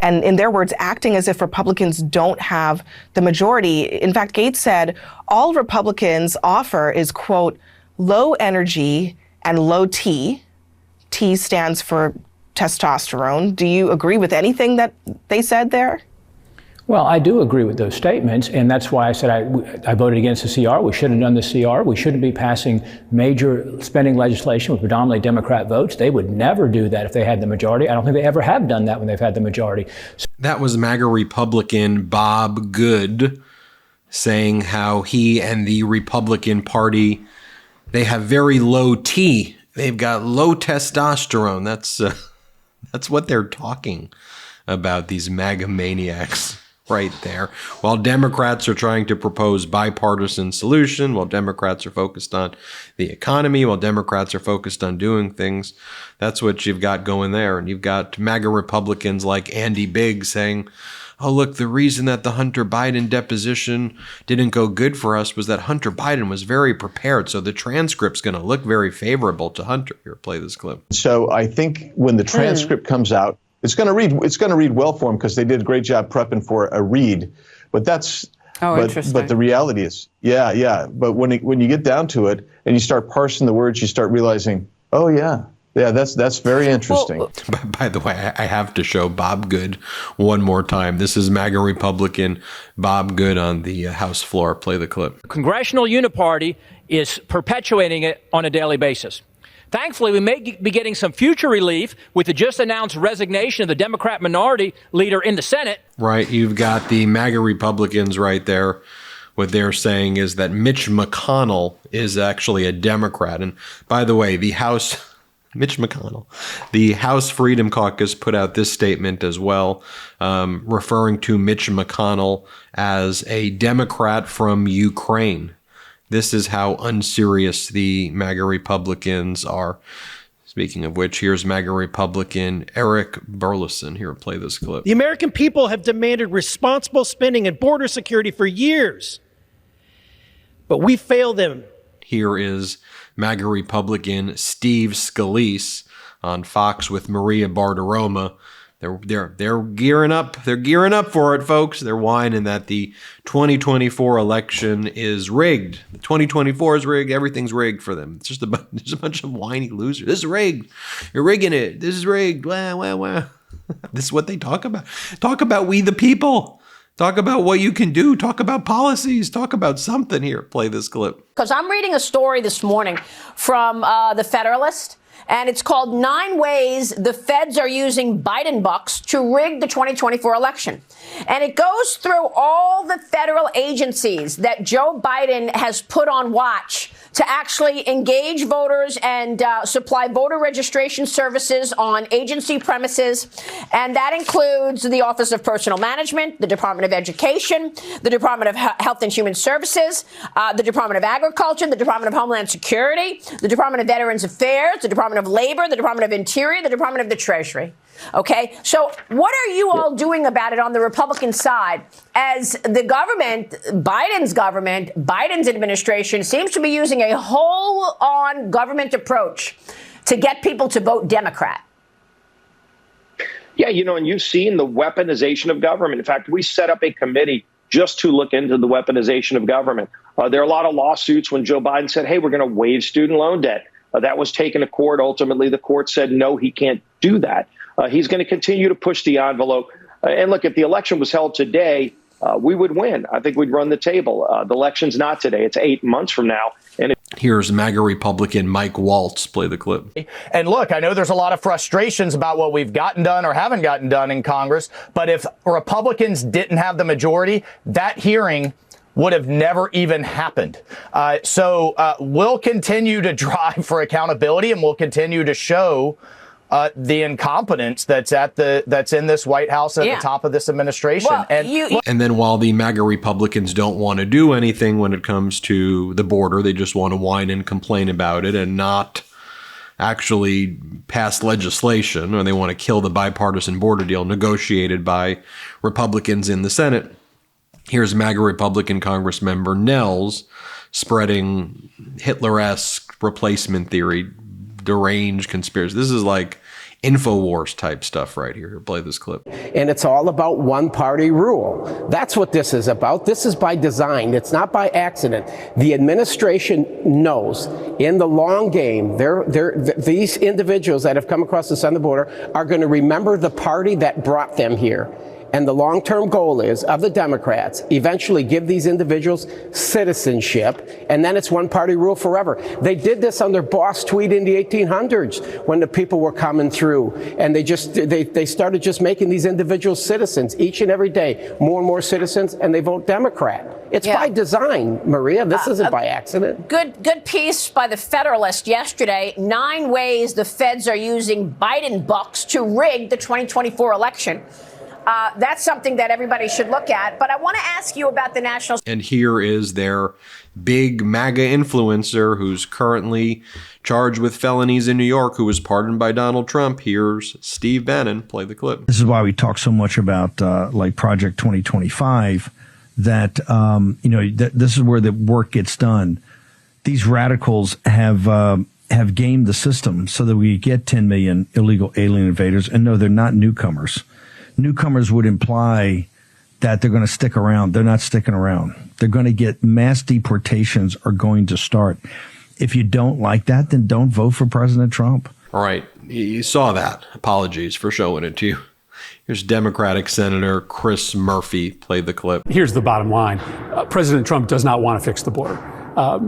and in their words, acting as if Republicans don't have the majority. In fact, Gates said all Republicans offer is, quote, low energy and low T. T stands for testosterone. Do you agree with anything that they said there? Well, I do agree with those statements, and that's why I said I voted against the CR. We shouldn't have done the CR. We shouldn't be passing major spending legislation with predominantly Democrat votes. They would never do that if they had the majority. I don't think they ever have done that when they've had the majority. That was MAGA Republican Bob Good saying how he and the Republican Party, they have very low T. They've got low testosterone. That's what they're talking about, these MAGA maniacs. Right there. While Democrats are trying to propose bipartisan solution, while Democrats are focused on the economy, while Democrats are focused on doing things, that's what you've got going there. And you've got MAGA Republicans like Andy Biggs saying, oh, look, the reason that the Hunter Biden deposition didn't go good for us was that Hunter Biden was very prepared. So the transcript's going to look very favorable to Hunter. Here, play this clip. So I think when the transcript comes out, it's going to read well for him because they did a great job prepping for a read. But that's but the reality is, yeah. But when you get down to it and you start parsing the words, you start realizing, oh yeah, that's very interesting. Well, by the way, I have to show Bob Good one more time. This is MAGA Republican Bob Good on the House floor. Play the clip. Congressional Uniparty is perpetuating it on a daily basis. Thankfully, we may be getting some future relief with the just announced resignation of the Democrat minority leader in the Senate. Right. You've got the MAGA Republicans right there. What they're saying is that Mitch McConnell is actually a Democrat. And by the way, the House Freedom Caucus put out this statement as well, referring to Mitch McConnell as a Democrat from Ukraine. This is how unserious the MAGA Republicans are. Speaking of which, here's MAGA Republican Eric Burleson. Here, play this clip. The American people have demanded responsible spending and border security for years, but we failed them. Here is MAGA Republican Steve Scalise on Fox with Maria Bartiromo. They're gearing up. They're gearing up for it, folks. They're whining that the 2024 election is rigged. The 2024 is rigged. Everything's rigged for them. It's just a bunch of whiny losers. This is rigged. You're rigging it. This is rigged. Wah, wah, wah. This is what they talk about. Talk about we the people. Talk about what you can do. Talk about policies. Talk about something here. Play this clip. Because I'm reading a story this morning from the Federalist. And it's called 9 Ways the Feds Are Using Biden Bucks to Rig the 2024 Election. And it goes through all the federal agencies that Joe Biden has put on watch to actually engage voters and supply voter registration services on agency premises. And that includes the Office of Personnel Management, the Department of Education, the Department of Health and Human Services, the Department of Agriculture, the Department of Homeland Security, the Department of Veterans Affairs, the Department of Labor, the Department of Interior, the Department of the Treasury. Okay, so what are you all doing about it on the Republican side as the government, Biden's administration seems to be using a whole-on government approach to get people to vote Democrat? Yeah, and you've seen the weaponization of government. In fact, we set up a committee just to look into the weaponization of government. There are a lot of lawsuits when Joe Biden said, hey, we're going to waive student loan debt. That was taken to court. Ultimately, the court said, no, he can't do that. He's going to continue to push the envelope. And look, if the election was held today, we would win. I think we'd run the table. The election's not today. It's 8 months from now. And here's MAGA Republican Mike Waltz. Play the clip. And look, I know there's a lot of frustrations about what we've gotten done or haven't gotten done in Congress. But if Republicans didn't have the majority, that hearing would have never even happened. So we'll continue to drive for accountability, and we'll continue to show the incompetence that's in this White House at the top of this administration. Well, and then while the MAGA Republicans don't want to do anything when it comes to the border, they just want to whine and complain about it and not actually pass legislation, or they want to kill the bipartisan border deal negotiated by Republicans in the Senate. Here's MAGA Republican Congressmember Nels spreading Hitler-esque replacement theory, deranged conspiracy. This is like InfoWars type stuff right here. Play this clip. And it's all about one-party rule. That's what this is about. This is by design. It's not by accident. The administration knows in the long game, these individuals that have come across the southern border are going to remember the party that brought them here. And the long-term goal is, of the Democrats, eventually give these individuals citizenship, and then it's one-party rule forever. They did this under Boss Tweed in the 1800s when the people were coming through, and they started just making these individuals citizens each and every day, more and more citizens, and they vote Democrat. It's by design, Maria. This isn't by accident. Good piece by the Federalist yesterday. 9 ways the feds are using Biden bucks to rig the 2024 election. That's something that everybody should look at. But I want to ask you about the national. And here is their big MAGA influencer who's currently charged with felonies in New York, who was pardoned by Donald Trump. Here's Steve Bannon. Play the clip. This is why we talk so much about like Project 2025, that, this is where the work gets done. These radicals have gamed the system so that we get 10 million illegal alien invaders. And no, they're not newcomers. Newcomers would imply that they're going to stick around. They're not sticking around. They're going to get mass deportations are going to start. If you don't like that, then don't vote for President Trump. All right. You saw that. Apologies for showing it to you. Here's Democratic Senator Chris Murphy. Play the clip. Here's the bottom line. President Trump does not want to fix the border.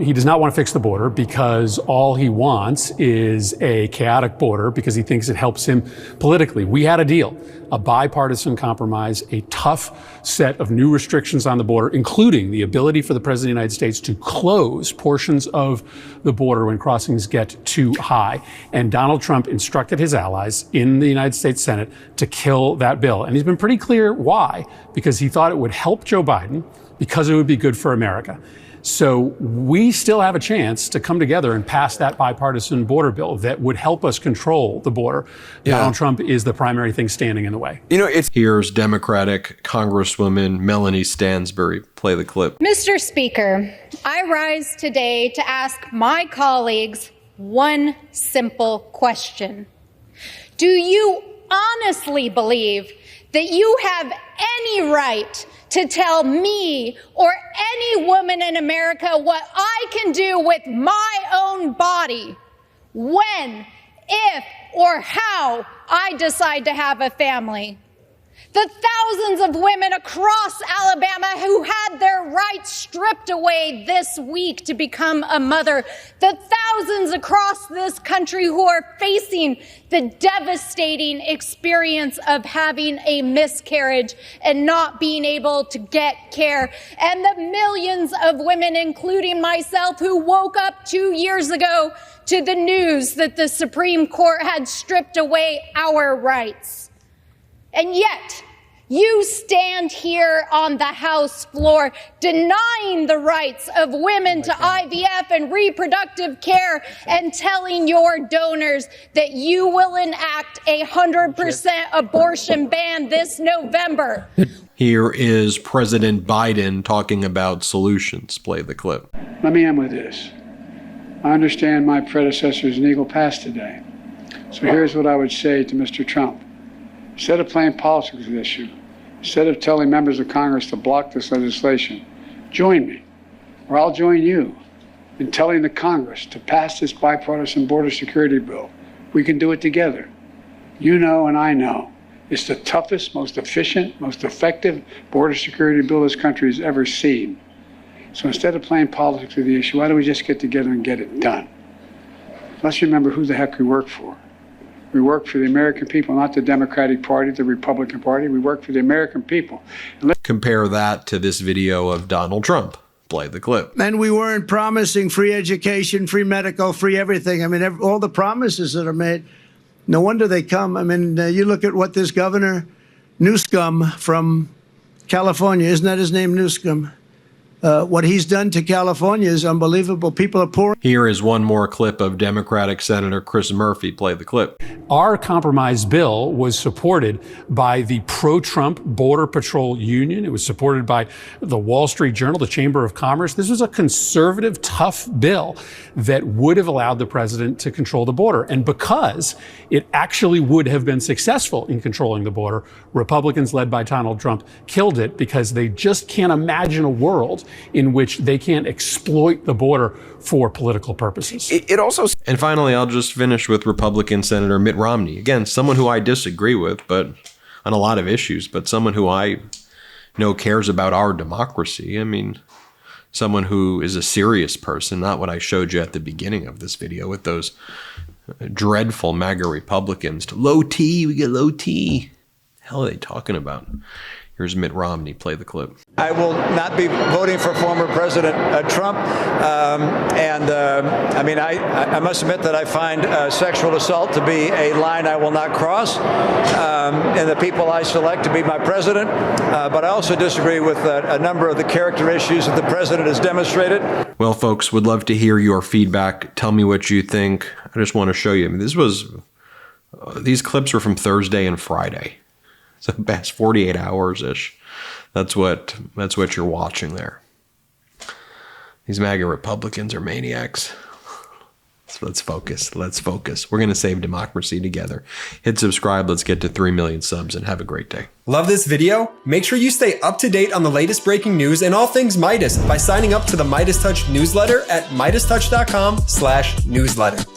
He does not want to fix the border because all he wants is a chaotic border because he thinks it helps him politically. We had a deal, a bipartisan compromise, a tough set of new restrictions on the border, including the ability for the President of the United States to close portions of the border when crossings get too high. And Donald Trump instructed his allies in the United States Senate to kill that bill. And he's been pretty clear why, because he thought it would help Joe Biden, because it would be good for America. So we still have a chance to come together and pass that bipartisan border bill that would help us control the border. Yeah. Donald Trump is the primary thing standing in the way. Here's Democratic Congresswoman Melanie Stansbury. Play the clip. Mr. Speaker, I rise today to ask my colleagues one simple question. Do you honestly believe that you have any right to tell me or any woman in America what I can do with my own body when, if, or how I decide to have a family? The thousands of women across Alabama who had their rights stripped away this week to become a mother. The thousands across this country who are facing the devastating experience of having a miscarriage and not being able to get care. And the millions of women, including myself, who woke up 2 years ago to the news that the Supreme Court had stripped away our rights. And yet, you stand here on the House floor denying the rights of women to IVF and reproductive care and telling your donors that you will enact a 100% abortion ban this November. Here is President Biden talking about solutions. Play the clip. Let me end with this. I understand my predecessor's an eagle pass today. So here's what I would say to Mr. Trump. Instead of playing politics with this issue, instead of telling members of Congress to block this legislation, join me, or I'll join you in telling the Congress to pass this bipartisan border security bill. We can do it together. You know and I know it's the toughest, most efficient, most effective border security bill this country has ever seen. So instead of playing politics with the issue, why don't we just get together and get it done? Let's remember who the heck we work for. We work for the American people, not the Democratic Party, the Republican Party. We work for the American people. Compare that to this video of Donald Trump. Play the clip. And we weren't promising free education, free medical, free everything. I mean, all the promises that are made, no wonder they come. I mean, you look at what this governor, Newsome from California, isn't that his name, Newsome? What he's done to California is unbelievable. People are pouring. Here is one more clip of Democratic Senator Chris Murphy. Play the clip. Our compromise bill was supported by the pro-Trump Border Patrol Union. It was supported by the Wall Street Journal, the Chamber of Commerce. This was a conservative, tough bill that would have allowed the president to control the border. And because it actually would have been successful in controlling the border, Republicans led by Donald Trump killed it because they just can't imagine a world in which they can't exploit the border for political purposes. It also... And finally, I'll just finish with Republican Senator Mitt Romney. Again, someone who I disagree with, but on a lot of issues, but someone who I know cares about our democracy. I mean, someone who is a serious person, not what I showed you at the beginning of this video with those dreadful MAGA Republicans. Low T, we get low T. The hell are they talking about? Here's Mitt Romney. Play the clip. I will not be voting for former President Trump. I must admit that I find sexual assault to be a line I will not cross, and the people I select to be my president. But I also disagree with a number of the character issues that the president has demonstrated. Well, folks, would love to hear your feedback. Tell me what you think. I just want to show you. I mean, these clips were from Thursday and Friday. So past 48 hours-ish. That's what you're watching there. These MAGA Republicans are maniacs. So let's focus. Let's focus. We're going to save democracy together. Hit subscribe. Let's get to 3 million subs and have a great day. Love this video? Make sure you stay up to date on the latest breaking news and all things Meidas by signing up to the MeidasTouch newsletter at MeidasTouch.com/newsletter.